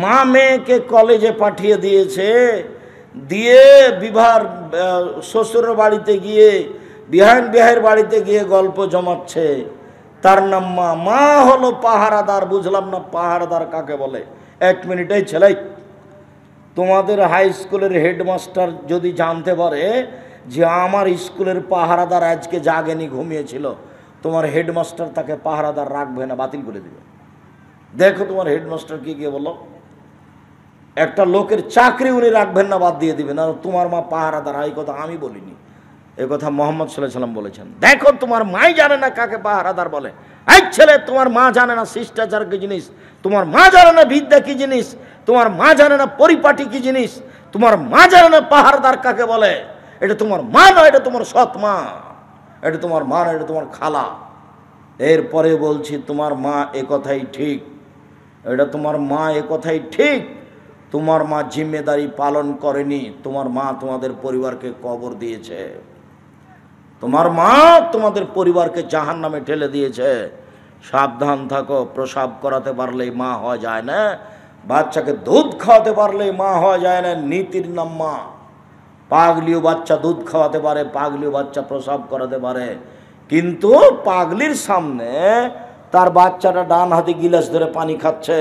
মা মেয়েকে কলেজে পাঠিয়ে দিয়েছে, দিয়ে বিবাহের শ্বশুরের বাড়িতে গিয়ে বিহায়ের বাড়িতে গিয়ে গল্প জমাচ্ছে, তার নাম মা। মা হলো পাহারাদার। বুঝলাম না পাহারাদার কাকে বলে। এক মিনিট, এই ছেলে, তোমাদের হাই স্কুলের হেডমাস্টার যদি জানতে পারে যে আমার স্কুলের পাহারাদার আজকে জাগেনি, ঘুমিয়েছিল, তোমার হেডমাস্টার তাকে পাহারাদার রাখবে না, বাতিল করে দেবে। দেখো তোমার হেডমাস্টার কি গিয়ে বলো, একটা লোকের চাকরি উনি রাখবেন না, বাদ দিয়ে দিবেন। আর তোমার মা পাহারাদার, এই কথা আমি বলিনি, এ কথা মোহাম্মদ সাল্লাল্লাহু আলাইহি ওয়াসাল্লাম বলেছেন। দেখো তোমার মাই জানে না কাকে পাহারাদার বলে। এই ছেলে, তোমার মা জানে না শিষ্টাচার কি জিনিস, তোমার মা জানে না বিদ্যা কি জিনিস, তোমার মা জানে না পরিপাটি কি জিনিস, তোমার মা জানে না পাহারাদার কাকে বলে। এটা তোমার মা নয়, এটা তোমার সৎ মা, এটা তোমার মা নয়, এটা তোমার খালা। এরপরে বলছি তোমার মা এ কথাই ঠিক, এটা তোমার মা এ কথাই ঠিক, তোমার মা জিম্মেদারি পালন করেনি। তোমার মা তোমাদের পরিবারকে কবর দিয়েছে, তোমার মা তোমাদের পরিবারকে জাহান্নামে ঠেলে দিয়েছে। সাবধান থাকো। প্রসাব করাতে পারলেই মা হওয়া যায় না, বাচ্চাকে দুধ খাওয়াতে পারলেই মা হওয়া যায় না। নীতির নাম মা। পাগলিও বাচ্চা দুধ খাওয়াতে পারে, পাগলিও বাচ্চা প্রসাব করাতে পারে, কিন্তু পাগলির সামনে তার বাচ্চাটা ডান হাতে গিলাস ধরে পানি খাচ্ছে,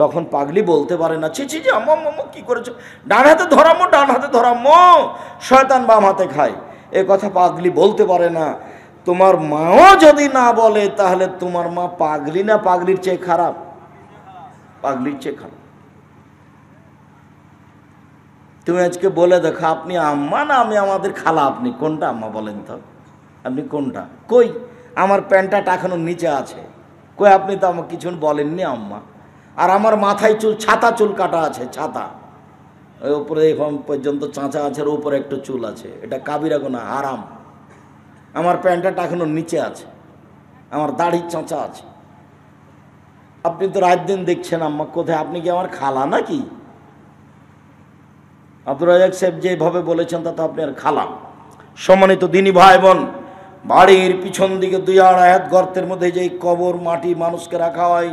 তখন পাগলি বলতে পারে না, ছি ছি জি আম্মা আম্মা কি করেছো, ডান হাতে ধরামো, ডান হাতে ধরামো, শয়তান বাম হাতে খায়, এ কথা পাগলি বলতে পারে না। তোমার মাও যদি না বলে, তাহলে তোমার মা পাগলি না পাগলির চেয়ে খারাপ? পাগলির চেয়ে খারাপ। তুমি আজকে বলে দেখো, আপনি আম্মা না আমি আমাদের খালা? আপনি কোনটা আম্মা বলেন তো? আপনি কোনটা? কই আমার প্যান্টটা এখনো নিচে আছে, কই আপনি তো আমাকে কিছু বলেননি আম্মা। আর আমার মাথায় চুল, ছাতা চুল কাটা আছে, ছাতা ওই উপরে এখন পর্যন্ত চাঁচা আছে, ওর উপরে একটু চুল আছে, এটা কাবিরা গুনাহ, হারাম। আমার প্যান্টটা এখনো নিচে আছে, আমার দাড়ির চাঁচা আছে। আপনি তো রাত দিন দেখছেন আম্মা কোথায়, আপনি কি আমার খালা নাকি? আব্দুর রাজ্জাক সাহেব যেভাবে বলেছেন তাতে আপনি আর খালা। সম্মানিত দিনী ভাই বোন, বাড়ির পিছন দিকে 2-2.5 হাত গর্তের মধ্যে যেই কবর মাটি মানুষকে রাখা হয়,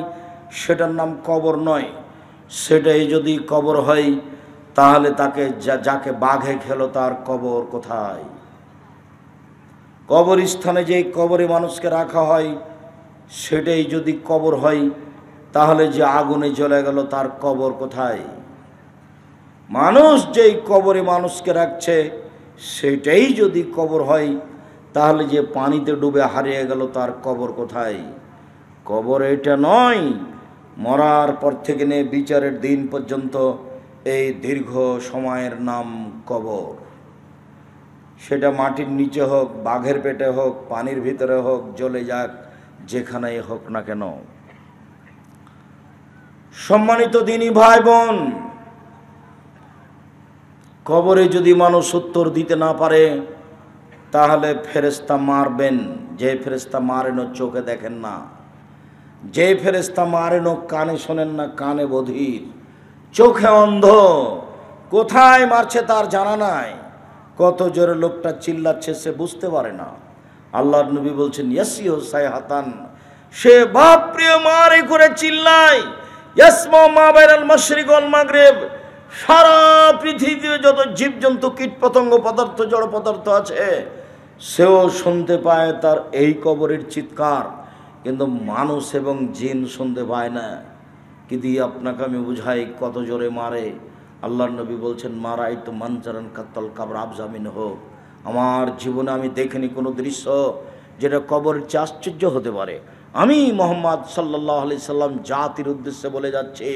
সেটার নাম কবর নয়। সেটাই যদি কবর হয়, তাহলে তাকে যাকে বাঘে খেলো তার কবর কোথায়? কবরস্থানে যেই কবরে মানুষকে রাখা হয়, সেটাই যদি কবর হয়, তাহলে যে আগুনে জ্বলে গেল তার কবর কোথায়? মানুষ যেই কবরে মানুষকে রাখছে, সেটাই যদি কবর হয়, তাহলে যে পানিতে ডুবে হারিয়ে গেল তার কবর কোথায়? কবর এটা নয়। মরার পর থেকে নিয়ে বিচারের দিন পর্যন্ত এই দীর্ঘ সময়ের নাম কবর। সেটা মাটির নিচে হোক, বাঘের পেটে হোক, পানির ভিতরে হোক, জ্বলে যাক, যেখানেই হোক না কেন। সম্মানিত দিনী ভাই বোন, কবরে যদি মানুষ উত্তর দিতে না পারে, তাহলে ফেরেশতা মারবেন। যে ফেরেশতা মারেন চোখে দেখেন না, যে ফেরেশতা মারেন কানে শোনেন না, কানে বধির, চোখে অন্ধ, কোথায় মারছে তার জানা নাই, কত জোরে লোকটা চিল্লাচ্ছে সে বুঝতে পারে না। আল্লাহর নবী বলছেন, ইয়াসিহু সাইহাতান, সে বাপ প্রিয় মারে করে চিল্লায়, ইয়াসমা মা বাইনাল মাশরিক ওয়াল মাগরিব, সারা পৃথিবীতে যত জীবজন্তু কীট পতঙ্গ পদার্থ জড় পদার্থ আছে, সেও শুনতে পায় তার এই কবরের চিৎকার, কিন্তু মানুষ এবং জিন শুনতে পায় না। কি দিয়ে আপনাকে আমি বুঝাই কত জোরে মারে? আল্লাহর নবী বলছেন, মারাই তো মানজারান কাত্তাল কাবর আবজামিন হোক, আমার জীবনে আমি দেখিনি কোনো দৃশ্য যেটা কবরের চেয়ে আশ্চর্য হতে পারে। আমি মুহাম্মদ সাল্লাল্লাহু আলাইহি সাল্লাম জাতির উদ্দেশ্যে বলে যাচ্ছি,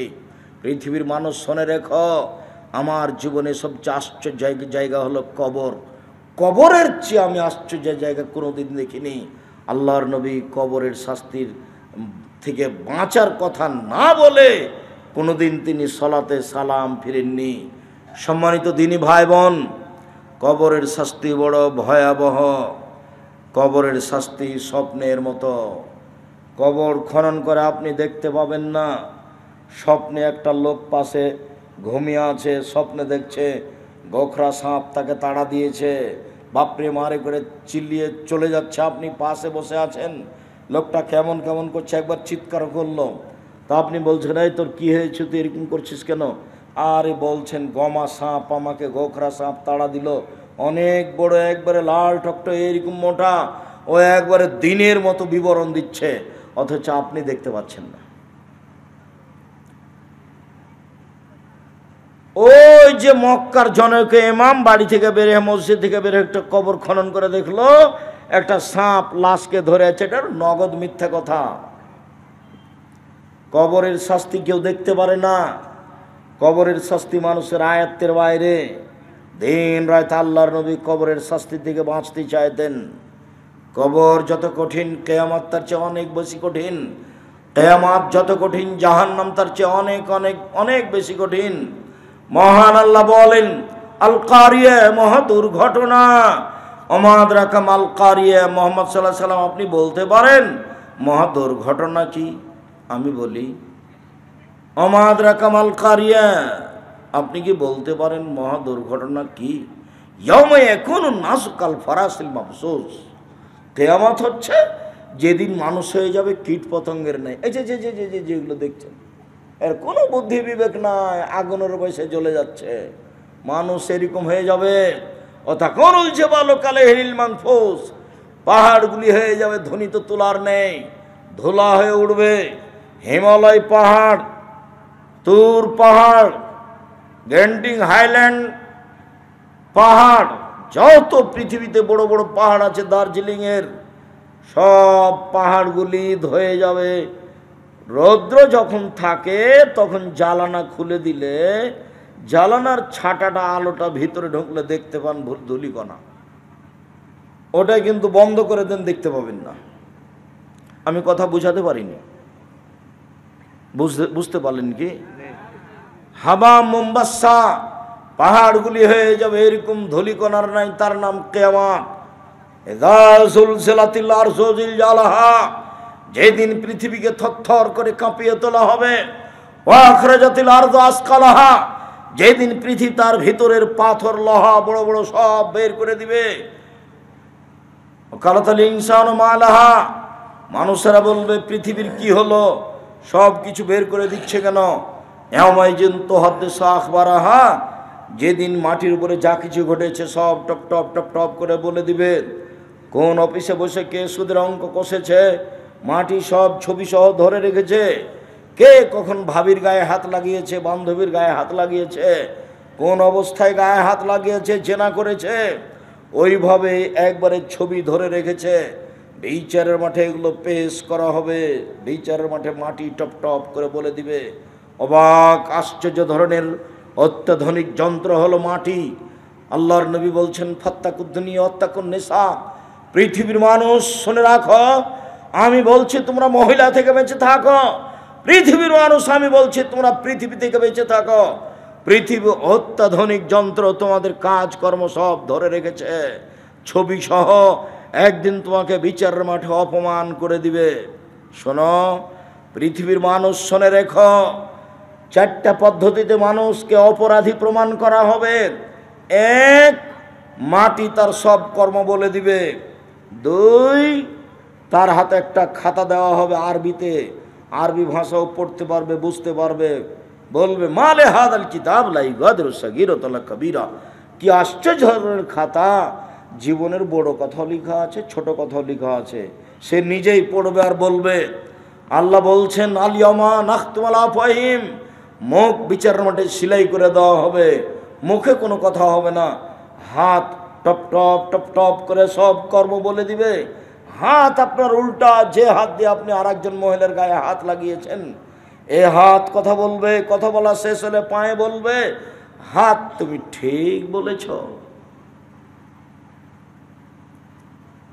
পৃথিবীর মানুষ শুনে রেখো, আমার জীবনে সবচেয়ে আশ্চর্য জায়গা হলো কবর। কবরের চেয়ে আমি আশ্চর্য জায়গা কোনোদিন দেখিনি। আল্লাহর নবী কবরের শাস্তির থেকে বাঁচার কথা না বলে কোনোদিন তিনি সলাতে সালাম ফিরেননি। সম্মানিত দিনী ভাই বোন, কবরের শাস্তি বড় ভয়াবহ। কবরের শাস্তি স্বপ্নের মতো। কবর খনন করে আপনি দেখতে পাবেন না। স্বপ্নে একটা লোক পাশে ঘুমিয়ে আছে, স্বপ্নে দেখছে গোখরা সাপ তাকে তাড়া দিয়েছে, বাপরে মারে করে চিল্লিয়ে চলে যাচ্ছে, আপনি পাশে বসে আছেন, লোকটা কেমন কেমন করছে, একবার চিৎকার করলো, তা আপনি বলছেন এই তোর কি হয়েছে, তুই এরকম করছিস কেন? আরে বলছেন গমা সাপ আমাকে গোখরা সাপ তাড়া দিল, অনেক বড় একবারে লাল টকট এরকম মোটা, ও একবারে দিনের মতো বিবরণ দিচ্ছে, অথচ আপনি দেখতে পাচ্ছেন না। ওই যে মক্কার জনক ইমাম বাড়ি থেকে বেরে, মসজিদ থেকে বেরে একটা কবর খনন করে দেখলো একটা সাপ লাশকে ধরে আছে, এটা নগদ মিথ্যা কথা। কবরের শাস্তি কেউ দেখতে পারে না, কবরের শাস্তি মানুষের আয়ত্তের বাইরে। দিন রাত আল্লাহর নবী কবরের শাস্তি থেকে বাঁচতে চাইতেন। কবর যত কঠিন, কিয়ামত তার চেয়ে অনেক বেশি কঠিন। কিয়ামত যত কঠিন, জাহান্নাম তার চেয়ে অনেক অনেক অনেক বেশি কঠিন। মহান আল্লাহ বলেন আল কারিয়া, মহা দুর্ঘটনা। ওমাদ রাকাম আল কারিয়া, মুহাম্মদ সাল্লাল্লাহু আলাইহি সাল্লাম আপনি বলতে পারেন মহা দুর্ঘটনা কি? আমি বলি ওমাদ রাকাম আল কারিয়া, আপনি কি বলতে পারেন মহা দুর্ঘটনা কি? ইয়াউমা ইয়াকুনুন নাসু কাল ফারাসিল মাবসুস, কিয়ামত হচ্ছে যেদিন মানুষ হয়ে যাবে কীট পতঙ্গের ন্যায়। এই যে যে যে যে যেগুলো দেখছেন, এর কোনো বুদ্ধি বিবেক নাই, আগুনের বয়সে জ্বলে যাচ্ছে, মানুষ এরকম হয়ে যাবে। অতাকুনুল জিবালু কালহিল মানফুস, পাহাড়গুলি হয়ে যাবে ধ্বনিত তুলার নেই, ধুলা হয়ে উঠবে। হিমালয় পাহাড়, তুর পাহাড়, গ্যান্ডিং হাইল্যান্ড পাহাড়, যত পৃথিবীতে বড় বড় পাহাড় আছে দার্জিলিংয়ের, সব পাহাড়গুলি ধয়ে যাবে। রৌদ্র যখন থাকে তখন জ্বালানা খুলে দিলে জ্বালানার ছাটাটা আলোটা ভিতরে ঢুকলে দেখতে পান ধূলিকণা, ওটাই কিন্তু বন্ধ করে দেন, দেখতে পাবেন না। আমি কথা বুঝাতে পারিনি, বুঝতে পারলেন কি? হাবা মুম্বাসা, পাহাড়গুলি হয়ে যাবে এরকম ধূলিকণার নাই, তার নাম কিয়ামত। ইযা যুলজিলাতিল আরযু জিলজালাহা, যেদিন পৃথিবীকে থরথর করে কাঁপিয়ে তোলা হবে। ওয়া আখরাজাতিল আরযু আসকালাহা, যেদিন পৃথিবী তার ভিতরের পাথর লোহা বড় বড় সব বের করে দিবে। ওয়াকালাতাল ইনসানু মা লাহা, মানুষেরা বলবে পৃথিবীর কি হলো, সব কিছু বের করে দিচ্ছে কেন? ইয়াউমাইজিন তুহাদ্দিসু আখবারাহা, যেদিন মাটির উপরে যা কিছু ঘটেছে সব টপ টপ টপ টপ করে বলে দিবে। কোন অফিসে বসে কে সুদের অঙ্ক কষেছে, মাটি সব ছবি সহ ধরে রেখেছে। কে কখন ভাবির গায়ে হাত লাগিয়েছে, বান্ধবীর গায়ে হাত লাগিয়েছে, কোন অবস্থায় গায়ে হাত লাগিয়েছে, জেনা করেছে, ওইভাবে একবারে ছবি ধরে রেখেছে। বিচারের মাঠে এগুলো পেশ করা হবে, বিচারের মাঠে মাটি টপ টপ করে বলে দিবে। অবাক আশ্চর্য ধরনের অত্যাধুনিক যন্ত্র হলো মাটি। আল্লাহর নবী বলছেন ফাত্তাকুদ দুনিয়া ওয়াত্তাকুন নিসা, পৃথিবীর মানুষ শুনে রাখো, আমি বলছি তোমরা মহিলা থেকে বেঁচে থাকো। পৃথিবীর মানুষ আমি বলছি তোমরা পৃথিবী থেকে বেঁচে থাকো। পৃথিবী অত্যাধুনিক যন্ত্র তোমাদের কাজকর্ম সব ধরে রেখেছে ছবি সহ, একদিন তোমাকে বিচারের মাঠে অপমান করে দিবে। শোনো পৃথিবীর মানুষ, শুনে রেখো, চারটা পদ্ধতিতে মানুষকে অপরাধী প্রমাণ করা হবে। এক, মাটি তার সব কর্ম বলে দিবে। দুই, তার হাতে একটা খাতা দেওয়া হবে আরবিতে, আরবি ভাষাও পড়তে পারবে, বুঝতে পারবে। বলবে মালে হাদাল কিতাব লা ইগাদিরু সাগীরাতান ওয়ালা কাবীরা, কি আশ্চর্য ধরনের খাতা, জীবনের বড় কথাও লেখা আছে, ছোট কথাও লেখা আছে। সে নিজেই পড়বে আর বলবে। আল্লাহ বলছেন আল ইয়াউমা নাখতিমু আলা আফওয়াহিম, মুখ বিচারের মাঠে সেলাই করে দেওয়া হবে, মুখে কোনো কথা হবে না। হাত টপ টপ টপ টপ করে সব কর্ম বলে দিবে। হাত আপনার উল্টা, যে হাত দিয়ে আপনি আরেকজন মহিলার গায়ে হাত লাগিয়েছেন, এ হাত কথা বলবে, কথা বলা শেষ হলে পায়ে বলবে হাত তুমি ঠিক বলেছ।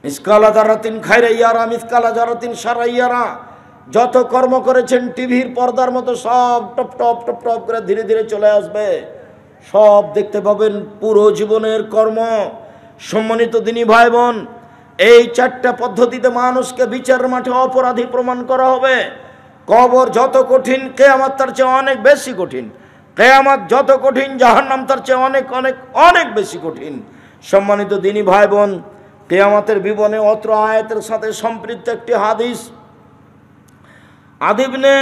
মিসকালা যারাতিন খায়রা ইয়ারা মিসকালা যারাতিন শাররা ইয়ারা, যত কর্ম করেছেন টিভির পর্দার মতো সব টপ টপ টপ টপ করে ধীরে ধীরে চলে আসবে, সব দেখতে পাবেন পুরো জীবনের কর্ম। সম্মানিত দিনী ভাই বোন, এই চারটা পদ্ধতিতে মানুষকে বিচারের মাঠে অপরাধী প্রমাণ করা হবে। কবর যত কঠিন, কিয়ামত তার চেয়ে অনেক বেশি কঠিন। কিয়ামত যত কঠিন, জাহান্নাম তার চেয়ে অনেক অনেক অনেক বেশি কঠিন। সম্মানিত দিনী ভাই বোন, কিয়ামতের বিবরণে অত্র আয়াতের সাথে সম্পৃক্ত একটি হাদিস। আদি ইবনে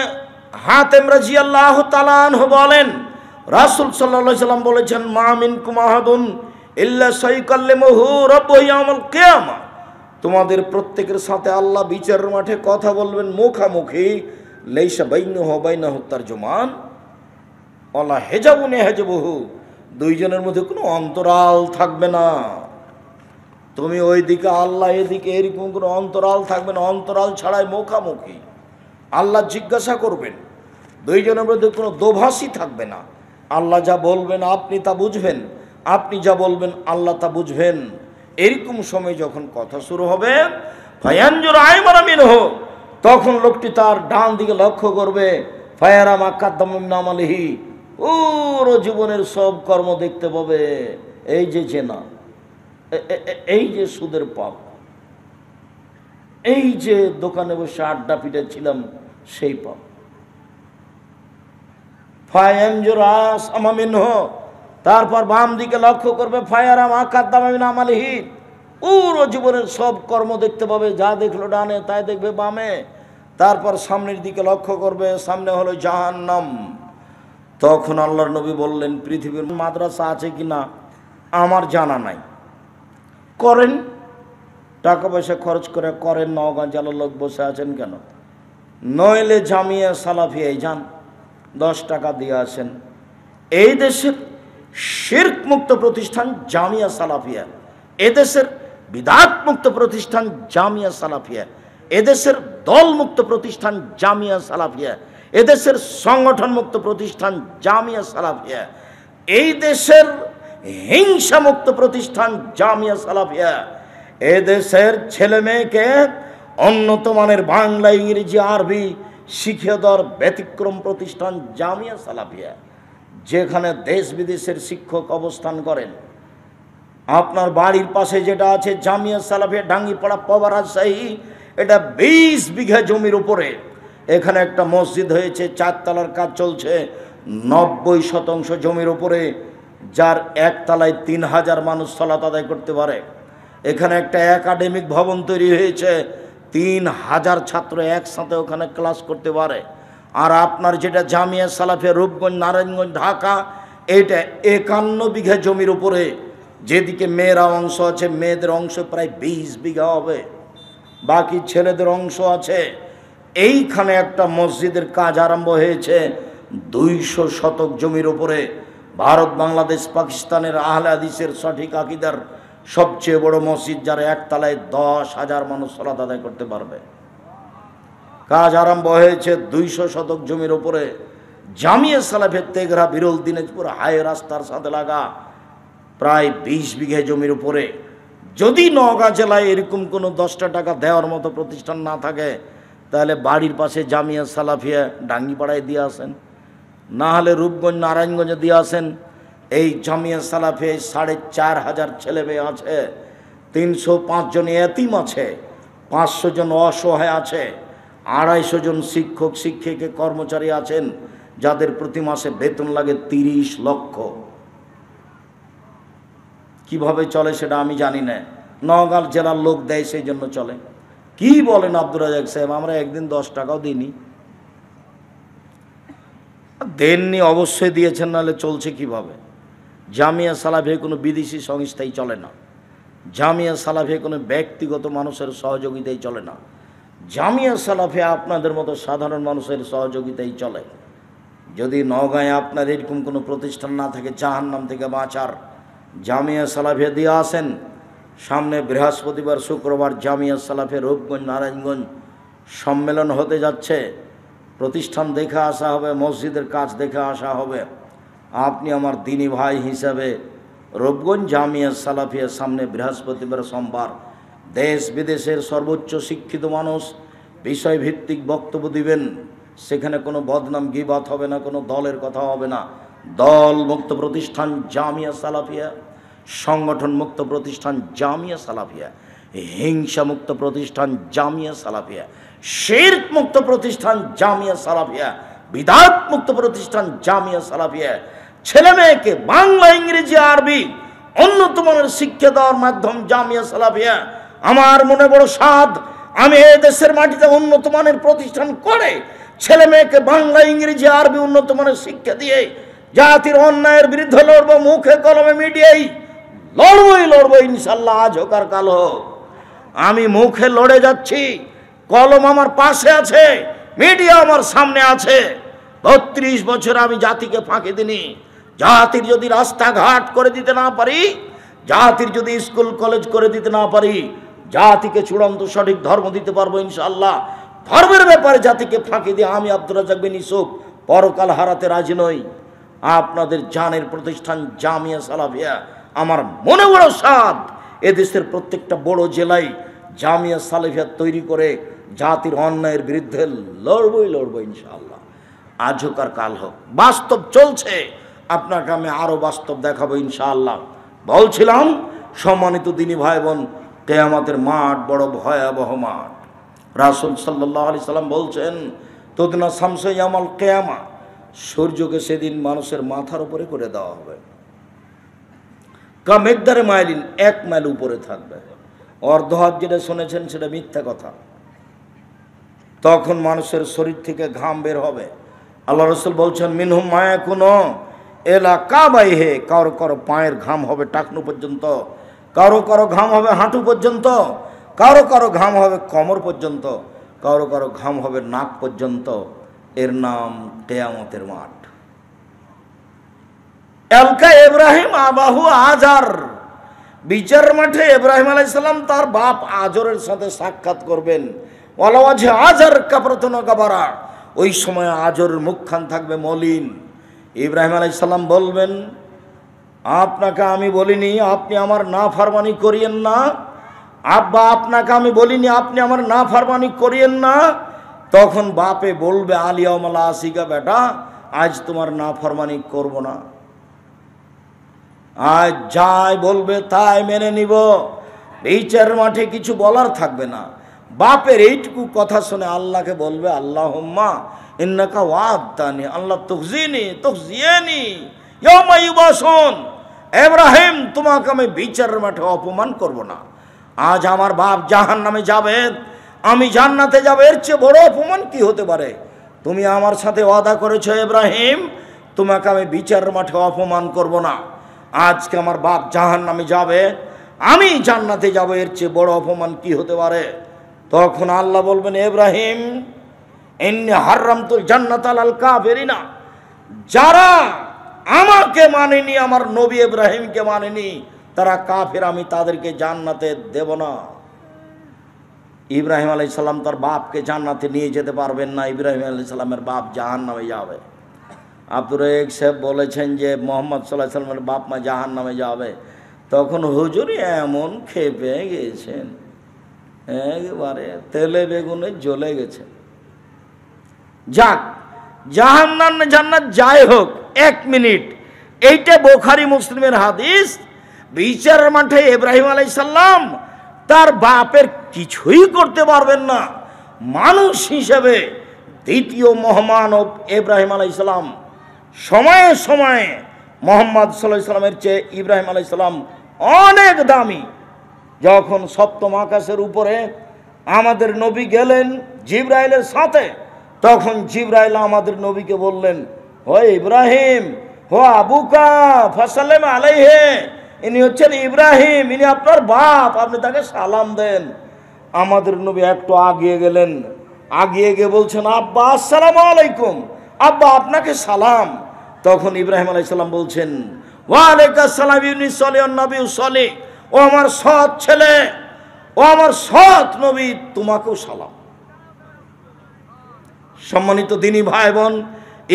হাতেম রাদিয়াল্লাহু তাআলা আনহু বলেন, রাসূল সাল্লাল্লাহু আলাইহি সাল্লাম বলেছেন, মা মিনকুম আহাদুন ইল্লা সাইকাল্লিমুহু রাব্বুহু ইয়াউমাল কিয়ামা, তোমাদের প্রত্যেকের সাথে আল্লাহ বিচারের মাঠে কথা বলবেন মুখামুখি। লাইসা বাইনাহু ওয়া বাইনাহু তারজুমান ওয়ালা হিজাবুন ইয়াহজুবুহু, দুইজনের মধ্যে কোনো অন্তরাল থাকবে না। তুমি ওইদিকে আল্লাহ এদিকে, এরকম কোনো অন্তরাল থাকবে না। অন্তরাল ছাড়াই মুখামুখি আল্লাহ জিজ্ঞাসা করবেন। দুইজনের মধ্যে কোনো দোভাষী থাকবে না। আল্লাহ যা বলবেন আপনি তা বুঝবেন, আপনি যা বলবেন আল্লাহ তা বুঝবেন। এরকম সময় যখন কথা শুরু হবে, ফায়ানজুর আইমানা মিনহু, তখন লোকটি তার ডান দিকে লক্ষ্য করবে, ফায়ারা মা কাদ্দামা মিন আমালিহি, পুরো জীবনের সব কর্ম দেখতে পাবে। এই যে জেনা, এই যে সুদের পাপ, এই যে দোকানে বসে আড্ডা পিটাচ্ছিলাম সেই পাপ। ফায়ানজুর আইমানা মিনহু, তারপর বাম দিকে লক্ষ্য করবে, ফায়ারা মা কাদ্দামা মিন আমালিহি, পুরো জীবনের সব কর্ম দেখতে পাবে। যা দেখলো ডানে তাই দেখবে বামে। তারপর সামনের দিকে লক্ষ্য করবে, সামনে হলো জাহান্নাম। তখন আল্লাহর নবী বললেন, পৃথিবীর মাদ্রাসা আছে কিনা আমার জানা নাই, করেন, টাকা পয়সা খরচ করে করেন। নওগাঁ জেলার লোক বসে আছেন কেন? নইলে জামিয়া সালাফিয়ায় যান, 10 টাকা দিয়ে আসেন। এই দেশের শিরক মুক্ত প্রতিষ্ঠান জামিয়া সালাফিয়া, এদেশের বিদআত মুক্ত প্রতিষ্ঠান জামিয়া সালাফিয়া, এদেশের দল মুক্ত প্রতিষ্ঠান জামিয়া সালাফিয়া, এদেশের সংগঠন মুক্ত প্রতিষ্ঠান জামিয়া সালাফিয়া, এই দেশের হিংসা মুক্ত প্রতিষ্ঠান জামিয়া সালাফিয়া, এদেশের ছেলে মেয়েকে উন্নত মানের বাংলা, ইংরেজি, আরবি শিখিয়ে দেওয়ার ব্যতিক্রম প্রতিষ্ঠান জামিয়া সালাফিয়া, যেখানে দেশ বিদেশের শিক্ষক অবস্থান করেন। আপনার বাড়ির পাশে যেটা আছে জামিয়া সালাফিয়া ডাঙ্গিপাড়া পাওয়া রাজশাহী, এটা 20 বিঘা জমির উপরে এখানে একটা মসজিদ হয়েছে, 4 তলার কাজ চলছে, 90% জমির উপরে, যার 1 তলায় 3000 মানুষ সালাত আদায় করতে পারে। এখানে একটা একাডেমিক ভবন তৈরি হয়েছে, 3000 ছাত্র একসাথে ওখানে ক্লাস করতে পারে। আর আপনার যেটা জামিয়া সালাফিয়া রূপগঞ্জ, নারায়ণগঞ্জ, ঢাকা, এটা 51 বিঘা জমির উপরে, যেদিকে মেয়েরা অংশ আছে, মেয়েদের অংশ প্রায় 20 বিঘা হবে, বাকি ছেলেদের অংশ আছে। এইখানে একটা মসজিদের কাজ আরম্ভ হয়েছে 200 শতক জমির উপরে। ভারত, বাংলাদেশ, পাকিস্তানের আহলে হাদিসের সঠিক আকীদার সবচেয়ে বড় মসজিদ, যার 1 তলায় 10,000 মানুষ সালাত আদায় করতে পারবে। কাজ আরম্ভ হয়েছে 200 শতক জমির উপরে। জামিয়া সালাফিয়া তেঘরা, বিরল, দিনাজপুর হাই রাস্তার সাথে লাগা প্রায় 20 বিঘা জমির উপরে। যদি নওগাঁ জেলায় এরকম কোনো 10টা টাকা দেওয়ার মতো প্রতিষ্ঠান না থাকে, তাহলে বাড়ির পাশে জামিয়া সালাফিয়া ডাঙ্গিপাড়ায় দিয়ে আসেন, না হলে রূপগঞ্জ, নারায়ণগঞ্জে দিয়ে আসেন। এই জামিয়া সালাফিয়ায় 4500 ছেলে মেয়ে আছে, 305 জন এতিম আছে, 500 জন অসহায় আছে, 250 জন শিক্ষক শিক্ষিকা কর্মচারী আছেন, যাদের প্রতি মাসে বেতন লাগে 30 লক্ষ। কিভাবে চলে সেটা আমি জানি না, নওগাঁ জেলার লোক দেয় সেই জন্য চলে। কি বলেন আব্দুর রাজাক সাহেব, আমরা একদিন 10 টাকাও দিইনি। দেননি, অবশ্যই দিয়েছেন, নাহলে চলছে কিভাবে? জামিয়া সালাফিয়া কোনো বিদেশি সংস্থাই চলে না, জামিয়া সালাফিয়া কোনো ব্যক্তিগত মানুষের সহযোগিতাই চলে না, জামিয়া সালাফিয়া আপনাদের মতো সাধারণ মানুষের সহযোগিতাই চলে। যদি নওগাঁয় আপনার এরকম কোনো প্রতিষ্ঠান না থাকে জাহান্নাম থেকে বাঁচার, জামিয়া সালাফিয়া দিয়ে আসেন। সামনে বৃহস্পতিবার, শুক্রবার জামিয়া সালাফিয়া রূপগঞ্জ, নারায়ণগঞ্জ সম্মেলন হতে যাচ্ছে। প্রতিষ্ঠান দেখে আসা হবে, মসজিদের কাজ দেখে আসা হবে। আপনি আমার দিনী ভাই হিসাবে রূপগঞ্জ জামিয়া সালাফিয়ার সামনে বৃহস্পতিবার, সোমবার দেশ বিদেশের সর্বোচ্চ শিক্ষিত মানুষ বিষয়ভিত্তিক বক্তব্য দিবেন। সেখানে কোনো বদনাম গীবাত হবে না, কোনো দলের কথা হবে না। দল মুক্ত প্রতিষ্ঠান জামিয়া সালাফিয়া, সংগঠন মুক্ত প্রতিষ্ঠান জামিয়া সালাফিয়া, হিংসা মুক্ত প্রতিষ্ঠান জামিয়া সালাফিয়া, শিরক মুক্ত প্রতিষ্ঠান জামিয়া সালাফিয়া, বিদআত মুক্ত প্রতিষ্ঠান জামিয়া সালাফিয়া। ছেলে মেয়েকে বাংলা, ইংরেজি, আরবি উন্নত মানের শিক্ষা দেওয়ার মাধ্যম জামিয়া সালাফিয়া। আমার মনে বড় সাধ, আমি এই দেশের মাটিতে উন্নত মানের প্রতিষ্ঠান করে ছেলে মেয়েকে বাংলা ইংরেজি আরবি উন্নত মানের শিক্ষা দিয়ে জাতির অন্যায়ের বিরুদ্ধে লড়বো, মুখে কলমে মিডিয়াই লড়বো ইনশাল্লাহ, আজ হোক আর কাল হোক। আমি মুখে লড়ে যাচ্ছি, কলম আমার পাশে আছে, মিডিয়া আমার সামনে আছে। 32 বছর আমি জাতিকে ফাঁকি দিনি। জাতির যদি রাস্তাঘাট করে দিতে না পারি, জাতির যদি স্কুল কলেজ করে দিতে না পারি, জাতিকে চূড়ান্ত সঠিক ধর্ম দিতে পারবো ইনশাআল্লাহ। ধর্মের ব্যাপারে জাতিকে ফাঁকি দিয়ে আমি আব্দুর রাজ্জাক বিন ইউসুফ পরকাল হারাতে রাজি নই। আপনাদের জানের প্রতিষ্ঠান জামিয়া সালাফিয়া, আমার মনে বড় সাধ এদেশের প্রত্যেকটা বড় জেলায় জামিয়া সালাফিয়া তৈরি করে জাতির অন্যায়ের বিরুদ্ধে লড়বো ইনশাআল্লাহ, আজ হোক আর কাল হোক। বাস্তব চলছে, আপনাকে আমি আরো বাস্তব দেখাবো ইনশাআল্লাহ। বলছিলাম সম্মানিত দিনী ভাই বোন, কিয়ামতের মাঠ বড় ভয়াবহ মাঠ। রাসূল সাল্লাল্লাহু আলাইহি সাল্লাম বলছেন, তুদনা শামসু ইয়াউমাল কিয়ামা, সূর্যকে সেদিন মানুষের মাথার উপরে করে দেওয়া হবে। কামেকদারে মাইলিন, 1 মাইল উপরে থাকবে। অর্ধহাত যেটা শুনেছেন সেটা মিথ্যা কথা। তখন মানুষের শরীর থেকে ঘাম বের হবে। আল্লাহ রাসূল বলছেন, মিনহুম মায়াকুনো এলা কাবাইহে, কারো কারো পায়ের ঘাম হবে টাকনু পর্যন্ত, কারো কারো ঘাম হবে হাঁটু পর্যন্ত, কারো কারো ঘাম হবে কোমর পর্যন্ত, কারো কারো ঘাম হবে নাক পর্যন্ত। এর নাম কিয়ামতের মাঠ। এলকা ইব্রাহিম আবাহু আজার, বিচার মাঠে ইব্রাহিম আলাইহিস সালাম তার বাপ আজরের সাথে সাক্ষাৎ করবেন। ওয়ালাওয়াজে আজার কাবরাতুন কাবারা, ওই সময় আজরের মুখখান থাকবে মলিন। ইব্রাহিম আলাইহিস সালাম বলবেন, আপনাকে আমি বলিনি আপনি আমার নাফরমানি করিয়েন না। আব্বা, আপনাকে আমি বলিনি আপনি আমার নাফরমানি করিয়েন না। তখন বাপে বলবে, আলিয়াউমালা আসিকা, বেটা আজ তোমার নাফরমানি করব না, আজ যাই বলবে তাই মেনে নিব। বিচার মাঠে কিছু বলার থাকবে না। বাপের এইটুকু কথা শুনে আল্লাহকে বলবে, আল্লাহুম্মা ইন্নাকা ওয়া'দানি আল্লাহ তুখজিনি ইয়াউমা ইউবাসুন। ইব্রাহিম, তোমাকে আমি বিচারের মাঠে অপমান করব না। আজ আমার বাপ জাহান্নামে যাবে, আমি জান্নাতে যাব, এর চেয়ে বড় অপমান কি হতে পারে? তুমি আমার সাথে ওয়াদা করেছো ইব্রাহিম, তোমাকে আমি বিচারের মাঠে অপমান করব না। আজকে আমার বাপ জাহান্নামে যাবে, আমি জান্নাতে যাব, এর চেয়ে বড় অপমান কি হতে পারে? তখন আল্লাহ বলবেন, ইব্রাহিম ইন্নী হারামতুল জান্নাত আলাল কাফিরিনা, যারা আমাকে মানেনি, আমার নবী ইব্রাহিমকে মানেনি, তারা কাফের, আমি তাদেরকে জান্নাতে দেব না। ইব্রাহিম আলাইহিস সালাম তার বাপকে জান্নাতে নিয়ে যেতে পারবেন না। ইব্রাহিম আলাইহিস সালামের বাপ জাহান্নামে যাবে। আব্দুর রাজ্জাক সাহেব বলেছেন যে মুহাম্মদ সাল্লাল্লাহু আলাইহি সাল্লামের বাপ মা জাহান্নামে যাবে। তখন হুজুর এমন খেপে গেছেন, একেবারে তেলে বেগুনে জ্বলে গেছে। যাক, জাহান্নাম জান্নাত যাই হোক, 1 মিনিট, এইটা বুখারী মুসলিমের হাদিস। বিচারের মাঠে ইব্রাহিম আলাইহিস সালাম তার বাপের কিছুই করতে পারবেন না। মানুষ হিসেবে দ্বিতীয় মহামানব ইব্রাহিম আলাইহিস সালাম, সময়ে সময়ে মুহাম্মদ সাল্লাল্লাহু আলাইহি সাল্লামের চেয়ে ইব্রাহিম আলাইহিস সালাম অনেক দামি। যখন সপ্তম আকাশের উপরে আমাদের নবী গেলেন জিবরাইলের সাথে, তখন জিবরাইল আমাদের নবীকে বললেন, ও ইব্রাহিম, হো আবুকা ফাসাল্লাম আলাইহি, ইনি হচ্ছেন ইব্রাহিম, ইনি আপনার বাপ, আপনি তাকে সালাম দেন। আমাদের নবী একটু আগিয়ে গেলেন, আগিয়ে গিয়ে বলছেন, আব্বা আসসালামু আলাইকুম, আব্বা আপনাকে সালাম। তখন ইব্রাহিম আলাইহিস সালাম বলছেন, ওয়া আলাইকুস সালাম ইবনি সলিহ নবী সলিহ, ও আমার সৎ ছেলে, ও আমার সৎ নবী, তোমাকেও সালাম। সম্মানিত দিনী ভাই বোন,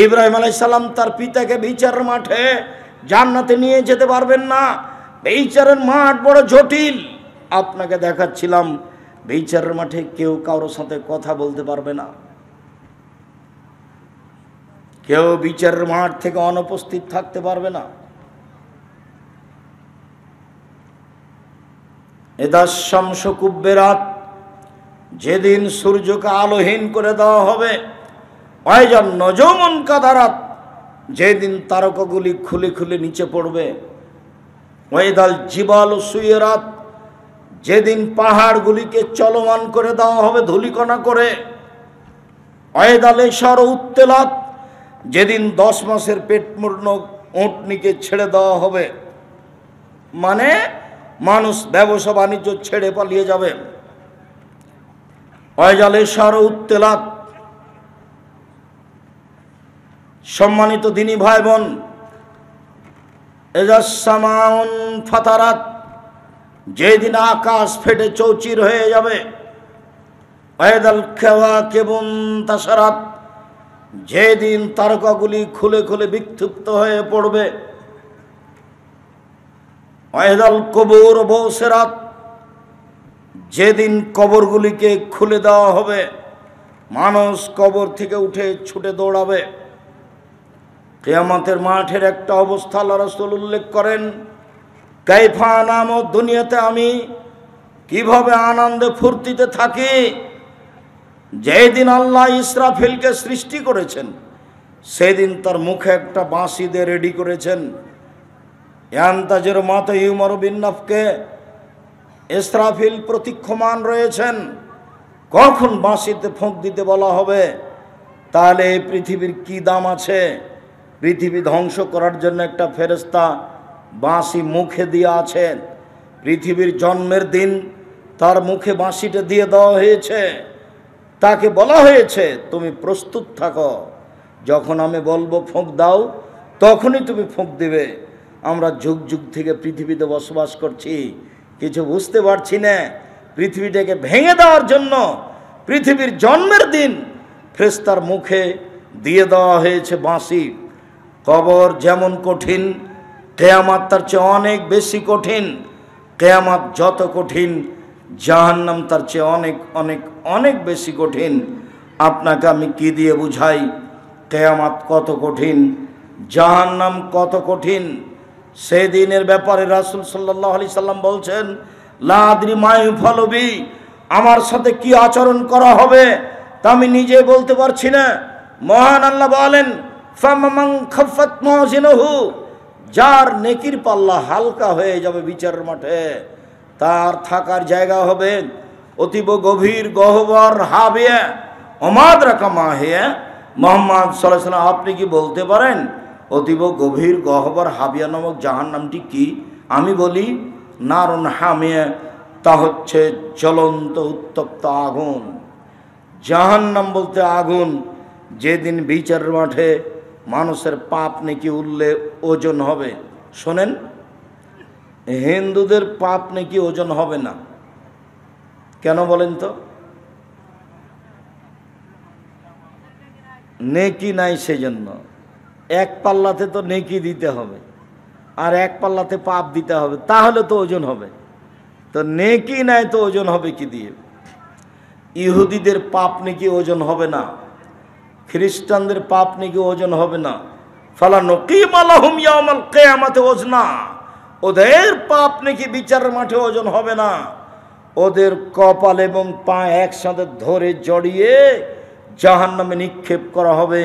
ইব্রাহিম আলাইহিস সালাম তার পিতাকে বিচারের মাঠে জান্নাতে নিয়ে যেতে পারবেন না। বিচারের মাঠ বড় জটিল। আপনাকে দেখাচ্ছিলাম, বিচারের মাঠে কেউ কারোর সাথে কথা বলতে পারবে না, কেউ বিচারের মাঠ থেকে অনুপস্থিত থাকতে পারবে না। ইদা শামসু কুব্বিরাত, যেদিন সূর্যকে আলোহীন করে দেওয়া হবে। ওয়াইজান নজুমুন কাদারাত, যেদিন তারকাগুলি খুলে খুলে নিচে পড়বে। ওয়াইদাল জিবালু সুয়িরাত, যেদিন পাহাড়গুলিকে চলমান করে দেওয়া হবে ধূলিকণা করে। অয়েদালে সর উত্তেলাত, যেদিন 10 মাসের পেট পূর্ণ উটনিকে ছেড়ে দেওয়া হবে, মানে মানুষ ব্যবসা বাণিজ্য ছেড়ে পালিয়ে যাবে। অয়েদালে সর উত্তেলাত। সম্মানিত দিনী ভাই বোন, এজাসসামাউন ফাতারাত, যেদিন আকাশ ফেটে চৌচির হয়ে যাবে। ওয়াইদাল কাওয়াকিবুন তাসারাত, যেদিন তারকাগুলি খুলে খুলে বিক্ষিপ্ত হয়ে পড়বে। ওয়াইদাল কুবুর বুসিরাত, যেদিন কবরগুলিকে খুলে দেওয়া হবে, মানুষ কবর থেকে উঠে ছুটে দৌড়াবে। কিয়ামতের মাঠের একটা অবস্থা আল্লাহ রাসূল উল্লেখ করেন, কাইফা নাম, দুনিয়াতে আমি কিভাবে আনন্দে ফুর্তিতে থাকি। যেদিন আল্লাহ ইসরাফিলকে সৃষ্টি করেছেন, সেদিন তার মুখে একটা বাঁশি দিয়ে রেডি করেছেন। ইয়ান্তাজের মাতা ইউমার বিন নাফকে, ইসরাফিল প্রতীক্ষমান রয়েছেন কখন বাঁশিতে ফোঁক দিতে বলা হবে। তাহলে এই পৃথিবীর কি দাম আছে? পৃথিবী ধ্বংস করার জন্য একটা ফেরেশতা বাঁশি মুখে দিয়ে আছেন। পৃথিবীর জন্মের দিন তার মুখে বাঁশিটা দিয়ে দেওয়া হয়েছে। তাকে বলা হয়েছে তুমি প্রস্তুত থাকো, যখন আমি বলবো ফোঁক দাও তখনই তুমি ফোঁক দিবে। আমরা যুগ যুগ থেকে পৃথিবীতে বসবাস করছি, কিছু বুঝতে পারছি না। পৃথিবীটাকে ভেঙে দেওয়ার জন্য পৃথিবীর জন্মের দিন ফেরেশতার মুখে দিয়ে দেওয়া হয়েছে বাঁশি। কবর যেমন কঠিন, কিয়ামত তার চেয়ে অনেক বেশি কঠিন। কিয়ামত যত কঠিন, জাহান্নাম তার চেয়ে অনেক অনেক অনেক বেশি কঠিন। আপনাকে আমি কি দিয়ে বুঝাই কিয়ামত কত কঠিন, জাহান্নাম কত কঠিন। সেই দিনের ব্যাপারে রাসূল সাল্লাল্লাহু আলাইহি সাল্লাম বলছেন, লা আদরি মা ইউফালু বি, আমার সাথে কি আচরণ করা হবে তা আমি নিজে বলতে পারছি না। মহান আল্লাহ বলেন, ফামান খাফাত মাওয়াজিনুহু, যার নেকির পাল্লা হালকা হয়ে যাবে বিচারের মাঠে, তার থাকার জায়গা হবে অতীব গভীর গহ্বর হাবিয়া ওমাদরাকা মা হিয়া। মুহাম্মদ সাল্লাল্লাহু আলাইহি ওয়াসাল্লাম, আপনি কি বলতে পারেন অতীব গভীর গহ্বর হাবিয়া নামক জাহান্নামটি কি? আমি বলি নারুন হামিয়া, তা হচ্ছে জ্বলন্ত উত্তপ্ত আগুন। জাহান্নাম বলতে আগুন। যেদিন বিচারের মাঠে মানুষের পাপ নেকি উঠলে ওজন হবে। শোনেন, হিন্দুদের পাপ নেকি ওজন হবে না কেন বলেন তো? নেকি নাই, সেজন্য। এক পাল্লাতে তো নেকি দিতে হবে আর এক পাল্লাতে পাপ দিতে হবে, তাহলে তো ওজন হবে। তো নেকি নাই তো ওজন হবে কি দিয়ে? ইহুদিদের পাপ নেকি ওজন হবে না, খ্রিস্টানদের পাপ নাকি ওজন হবে না। ফালা নকিম লাহুম ইয়াউমাল কিয়ামাতি ওজনা, ওদের পাপ নাকি বিচারের মাঠে ওজন হবে না। ওদের কপাল এবং পা একসাথে ধরে জড়িয়ে জাহান্নামে নিক্ষেপ করা হবে।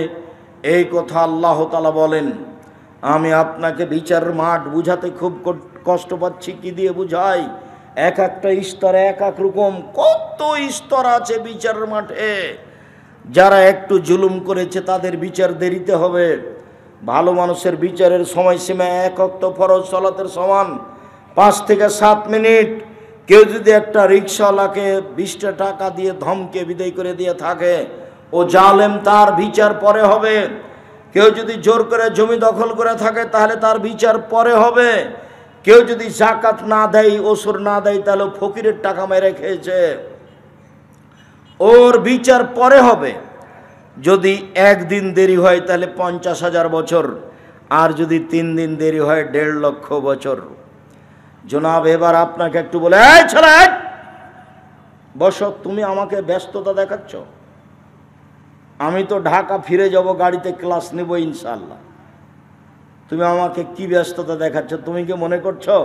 এই কথা আল্লাহ তাআলা বলেন। আমি আপনাকে বিচারের মাঠ বুঝাতে খুব কষ্ট পাচ্ছি। কি দিয়ে বুঝাই? এক একটা স্তর এক এক রকম। কত স্তর আছে বিচারের মাঠে। যারা একটু জুলুম করেছে তাদের বিচার দেরিতে হবে। ভালো মানুষের বিচারের সময়সীমা এক ওয়াক্ত ফরজ সালাতের সমান, 5 থেকে 7 মিনিট। কেউ যদি একটা রিকশাওয়ালাকে 20টা টাকা দিয়ে ধমকে বিদায় করে দিয়ে থাকে, ও জালেম, তার বিচার পরে হবে। কেউ যদি জোর করে জমি দখল করে থাকে তাহলে তার বিচার পরে হবে। কেউ যদি যাকাত না দেয়, ওসুর না দেয়, তাহলে ফকিরের টাকা মেরে খেয়েছে, ওর বিচার পরে হবে। যদি 1 দিন দেরি হয় তাহলে 50,000 বছর, আর যদি 3 দিন দেরি হয় 1.5 লক্ষ বছর। জনাব, এবার আপনাকে একটু বলে, এই ছেলে বসো। তুমি আমাকে ব্যস্ততা দেখাচ্ছ। আমি তো ঢাকা ফিরে যাব, গাড়িতে ক্লাস নেব ইনশাআল্লাহ। তুমি আমাকে কি ব্যস্ততা দেখাচ্ছ? তুমি কি মনে করছো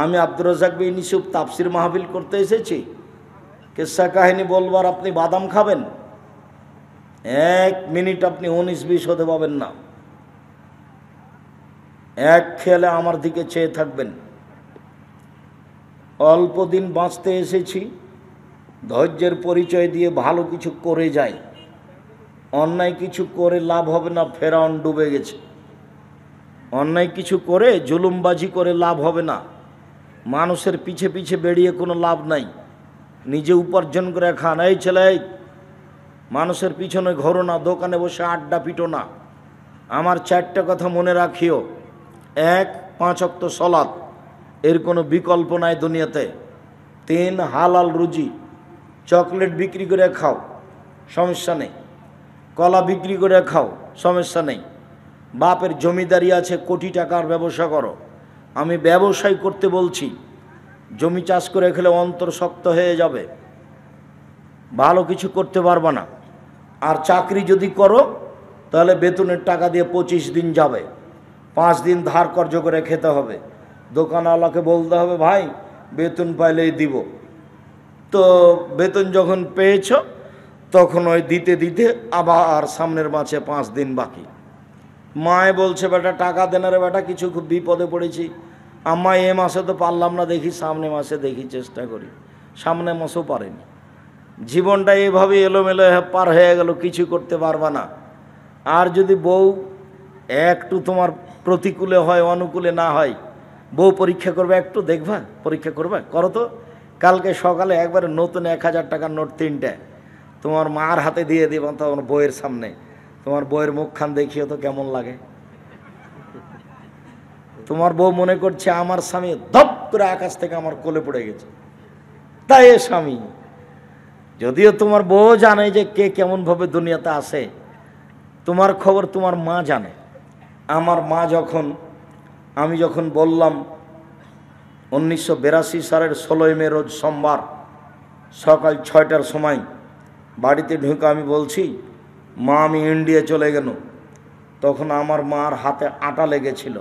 আমি আব্দুর রাজ্জাক বিন ইউসুফ তাফসির মাহফিল করতে এসেছি? কিসসা কাহিনী বলবার আপনি বাদাম খাবেন? 1 মিনিট আপনি 19-20 হতে পাবেন না। এক খেয়ালে আমার দিকে চেয়ে থাকবেন। অল্প দিন বাঁচতে এসেছি, ধৈর্যের পরিচয় দিয়ে ভালো কিছু করে যাই। অন্যায় কিছু করে লাভ হবে না, ফেরাউন ডুবে গেছে। অন্যায় কিছু করে জুলুমবাজি করে লাভ হবে না, মানুষের পিছে পিছে বেরিয়ে কোনো লাভ নাই। নিজে উপার্জন করে খান। এই ছেলে, মানুষের পিছনে ঘোরো না, দোকানে বসে আড্ডা পিটো না। আমার 4টা কথা মনে রাখিও। 1, 5 ওয়াক্ত সালাত, এর কোনো বিকল্প নাই দুনিয়াতে। 3, হালাল রুজি। চকলেট বিক্রি করে খাও, সমস্যা নেই। কলা বিক্রি করে খাও, সমস্যা নেই। বাপের জমিদারি আছে, কোটি টাকার ব্যবসা করো। আমি ব্যবসায় করতে বলছি। জমি চাষ করে খেলে অন্তর শক্ত হয়ে যাবে, ভালো কিছু করতে পারবে না। আর চাকরি যদি করো তাহলে বেতনের টাকা দিয়ে 25 দিন যাবে, 5 দিন ধার কর্জ করে খেতে হবে। দোকানওয়ালাকে বলতে হবে, ভাই বেতন পাইলেই দিব। তো বেতন যখন পেয়েছ তখন ওই দিতে দিতে আবার সামনের মাসে 5 দিন বাকি। মায়ে বলছে, বেটা টাকা দেন রে বেটা, কিছু খুব বিপদে পড়েছি। আম্মা এ মাসে তো পারলাম না, দেখি সামনে মাসে দেখি, চেষ্টা করি। সামনে মাসেও পারেনি। জীবনটা এভাবে এলোমেলো পার হয়ে গেল, কিছু করতে পারবা না। আর যদি বউ একটু তোমার প্রতিকূলে হয়, অনুকূলে না হয়, বউ পরীক্ষা করবে, একটু দেখবা, পরীক্ষা করবে, করো তো। কালকে সকালে একবারে নতুন 1000 টাকার নোট 3টে তোমার মার হাতে দিয়ে দিবা, তোমার বউয়ের সামনে। তোমার বউয়ের মুখখান দেখিও তো কেমন লাগে। তোমার বউ মনে করছে আমার স্বামী ধপ করে আকাশ থেকে আমার কোলে পড়ে গেছে, তাই এ স্বামী। যদিও তোমার বউ জানে যে কে কেমন ভাবে দুনিয়াতে আসে, তোমার খবর তোমার মা জানে। আমার মা আমি যখন বললাম 1982 সালের 16 মে রোজ সোমবার সকাল 6টার সময় বাড়িতে ঢুকে আমি বলছি, মা আমি ইন্ডিয়া চলে গেল। তখন আমার মার হাতে আটা লেগেছিল।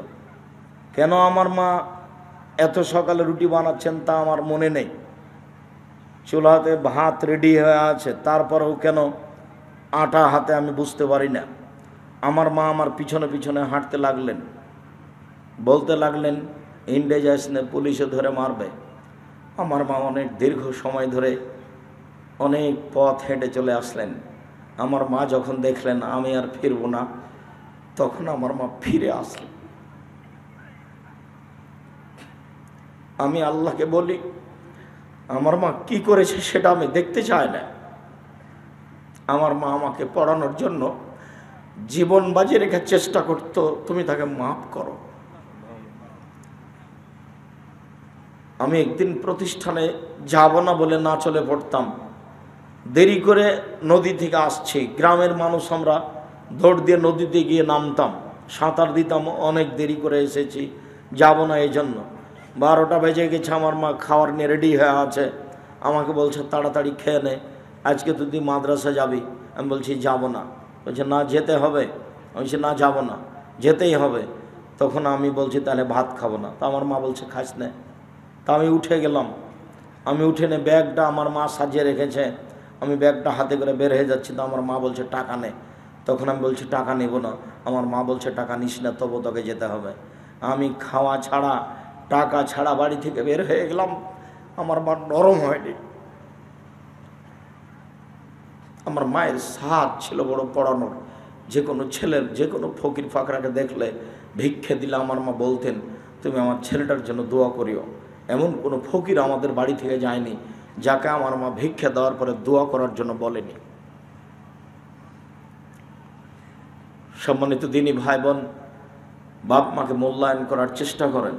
কেন আমার মা এত সকালে রুটি বানাচ্ছেন তা আমার মনে নেই। চুলাতে ভাত রেডি হয়ে আছে, তারপরেও কেন আটা হাতে আমি বুঝতে পারি না। আমার মা আমার পিছনে পিছনে হাঁটতে লাগলেন, বলতে লাগলেন, ইন্ডিয়া যাস না, পুলিশে ধরে মারবে। আমার মা অনেক দীর্ঘ সময় ধরে অনেক পথ হেঁটে চলে আসলেন। আমার মা যখন দেখলেন আমি আর ফিরব না, তখন আমার মা ফিরে আসলেন। আমি আল্লাহকে বলি, আমার মা কি করেছে সেটা আমি দেখতে চাই না। আমার মা আমাকে পড়ানোর জন্য জীবন বাজি রেখে চেষ্টা করতো, তুমি তাকে মাফ করো। আমি একদিন প্রতিষ্ঠানে যাব না বলে না চলে পড়তাম। দেরি করে নদী থেকে আসছি, গ্রামের মানুষ আমরা দৌড় দিয়ে নদীতে গিয়ে নামতাম, সাঁতার দিতাম। অনেক দেরি করে এসেছি, যাব না এই জন্য। 12টা বেজে গেছে, আমার মা খাওয়ার নিয়ে রেডি হয়ে আছে। আমাকে বলছে তাড়াতাড়ি খেয়ে নে, আজকে তুই মাদ্রাসা যাবি। আমি বলছি যাব না। বলছে না যেতে হবে। আমি বলছি না যাব না, যেতেই হবে। তখন আমি বলছি তাহলে ভাত খাবো না। তা আমার মা বলছে খাস না। তা আমি উঠে গেলাম। আমি উঠে নে ব্যাগটা আমার মা সাজিয়ে রেখেছে, আমি ব্যাগটা হাতে করে বের হয়ে যাচ্ছি। তো আমার মা বলছে টাকা নে। তখন আমি বলছি টাকা নেব না। আমার মা বলছে টাকা নিস না, তবু তোকে যেতে হবে। আমি খাওয়া ছাড়া টাকা ছাড়া বাড়ি থেকে বের হয়ে গেলাম। আমার মা নরম হয়নি। আমার মায়ের সাধ ছিল বড় পড়ানোর। যে কোনো ছেলের, যে কোনো ফকির ফাকরাকে দেখলে ভিক্ষে দিলে আমার মা বলতেন, তুমি আমার ছেলেটার জন্য দোয়া করিও। এমন কোনো ফকির আমাদের বাড়ি থেকে যায়নি যাকে আমার মা ভিক্ষা দেওয়ার পরে দোয়া করার জন্য বলেনি। সম্মানিত দিনী ভাই বোন, বাপ মাকে মূল্যায়ন করার চেষ্টা করেন।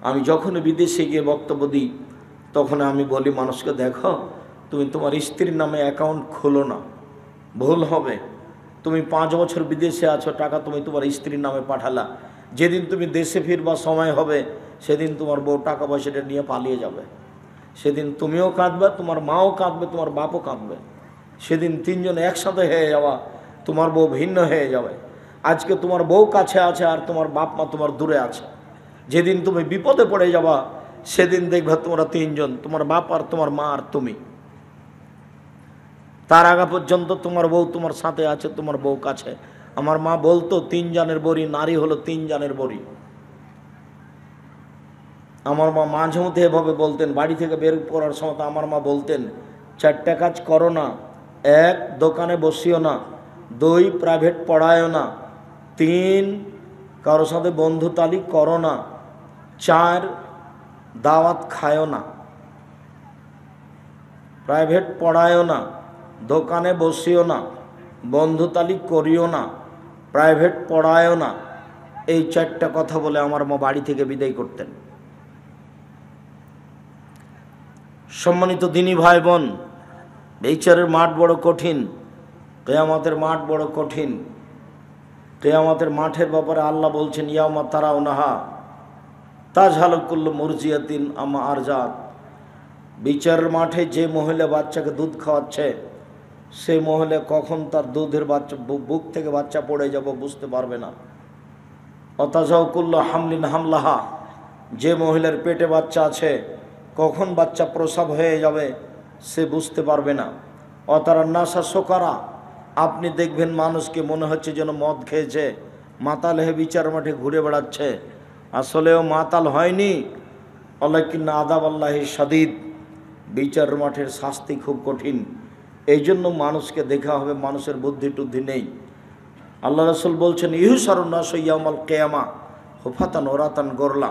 আমি যখন বিদেশে গিয়ে বক্তব্য দিই তখন আমি বলি মানুষকে, দেখো তুমি তোমার স্ত্রীর নামে অ্যাকাউন্ট খোলো না, ভুল হবে। তুমি 5 বছর বিদেশে আছো, টাকা তুমি তোমার স্ত্রীর নামে পাঠালা। যেদিন তুমি দেশে ফিরবা সময় হবে, সেদিন তোমার বউ টাকা পয়সাটা নিয়ে পালিয়ে যাবে। সেদিন তুমিও কাঁদবে, তোমার মাও কাঁদবে, তোমার বাপও কাঁদবে। সেদিন 3 জন একসাথে হয়ে যাওয়া, তোমার বউ ভিন্ন হয়ে যাবে। আজকে তোমার বউ কাছে আছে আর তোমার বাপ মা তোমার দূরে আছে। যেদিন তুমি বিপদে পড়ে যাবা সেদিন দেখবে তোমরা 3 জন, তোমার বাপ আর তোমার মা আর তুমি। তার আগে পর্যন্ত তোমার বউ তোমার সাথে আছে, তোমার বউ কাছে। আমার মা বলতো 3 জানের বড়ি, নারী হলো 3 জানের বড়ি। আমার মা মাঝে মধ্যে এভাবে বলতেন। বাড়ি থেকে বের করার সময় আমার মা বলতেন, 4টা কাজ করো না। 1, দোকানে বসিও না। 2 প্রাইভেট পড়ায়ও না, 3 কারোর সাথে বন্ধুতালি করো না, 4 দাওয়াত খায়ও না। প্রাইভেট পড়ায়ও না, দোকানে বসিও না, বন্ধুতালি করিও না, প্রাইভেট পড়ায়ও না। এই 4টা কথা বলে আমার মা বাড়ি থেকে বিদায় করতেন। সম্মানিত দিনী ভাই বোন, বিচারের মাঠ বড় কঠিন, কিয়ামতের মাঠ বড় কঠিন। কিয়ামতের মাঠের ব্যাপারে আল্লাহ বলছেন, ইয়াউমা তারাউনাহা তাজহালু কুল্লু মুরজিয়াতিন আম্মা আরজাত। বিচারের মাঠে যে মহিলা বাচ্চাকে দুধ খাওয়াচ্ছে, সেই মহিলা কখন তার দুধের বাচ্চা বুক থেকে বাচ্চা পড়ে যাবে বুঝতে পারবে না। অতাজাউ কুল্লু হামলিন হামলাহা, যে মহিলার পেটে বাচ্চা আছে কখন বাচ্চা প্রসব হয়ে যাবে সে বুঝতে পারবে না। অতারা নাসা সোকারা, আপনি দেখবেন মানুষকে মনে হচ্ছে যেন মদ খেয়েছে, মাতাল হয়ে বিচার মাঠে ঘুরে বেড়াচ্ছে, আসলেও মাতাল হয়নি। ওয়ালাকিন আযাব আল্লাহি শাদীদ, বিচার মাঠের শাস্তি খুব কঠিন। এই জন্য মানুষকে দেখা হবে মানুষের বুদ্ধি টুদ্ধি নেই। আল্লাহ রাসূল বলছেন, ইহশারুন নাসু ইয়াউমাল কিয়ামা হুফাতান ওরাতান গোরলা।